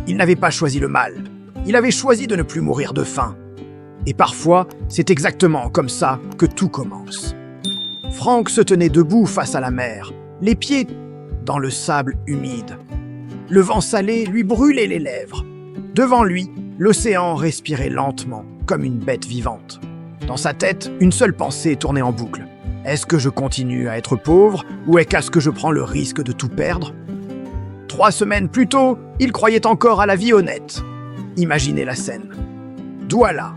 Il n'avait pas choisi le mal. Il avait choisi de ne plus mourir de faim. Et parfois, c'est exactement comme ça que tout commence. Frank se tenait debout face à la mer, les pieds dans le sable humide. Le vent salé lui brûlait les lèvres. Devant lui, l'océan respirait lentement, comme une bête vivante. Dans sa tête, une seule pensée tournait en boucle. Est-ce que je continue à être pauvre ou est-ce que je prends le risque de tout perdre? 3 semaines plus tôt, il croyait encore à la vie honnête. Imaginez la scène. Douala.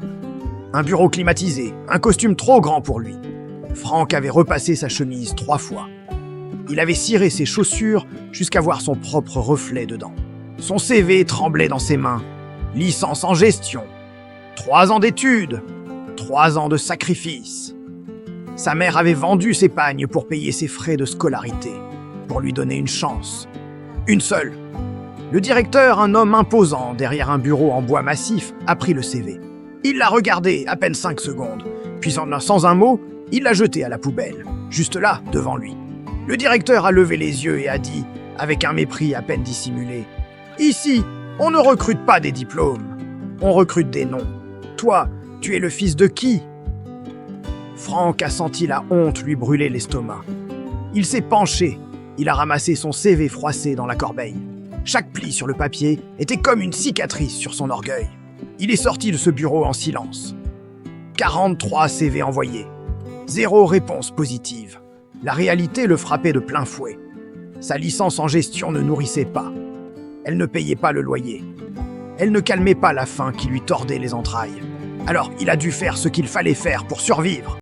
Un bureau climatisé, un costume trop grand pour lui. Frank avait repassé sa chemise 3 fois. Il avait ciré ses chaussures jusqu'à voir son propre reflet dedans. Son CV tremblait dans ses mains. Licence en gestion. 3 ans d'études. 3 ans de sacrifice. Sa mère avait vendu ses pagnes pour payer ses frais de scolarité, pour lui donner une chance. Une seule. Le directeur, un homme imposant derrière un bureau en bois massif, a pris le CV. Il l'a regardé à peine 5 secondes, puis sans un mot, il l'a jeté à la poubelle, juste là, devant lui. Le directeur a levé les yeux et a dit, avec un mépris à peine dissimulé, « Ici, on ne recrute pas des diplômes, on recrute des noms. Toi, tu es le fils de qui ?» Frank a senti la honte lui brûler l'estomac. Il s'est penché, il a ramassé son CV froissé dans la corbeille. Chaque pli sur le papier était comme une cicatrice sur son orgueil. Il est sorti de ce bureau en silence. 43 CV envoyés. 0 réponse positive. La réalité le frappait de plein fouet. Sa licence en gestion ne nourrissait pas. Elle ne payait pas le loyer. Elle ne calmait pas la faim qui lui tordait les entrailles. Alors il a dû faire ce qu'il fallait faire pour survivre.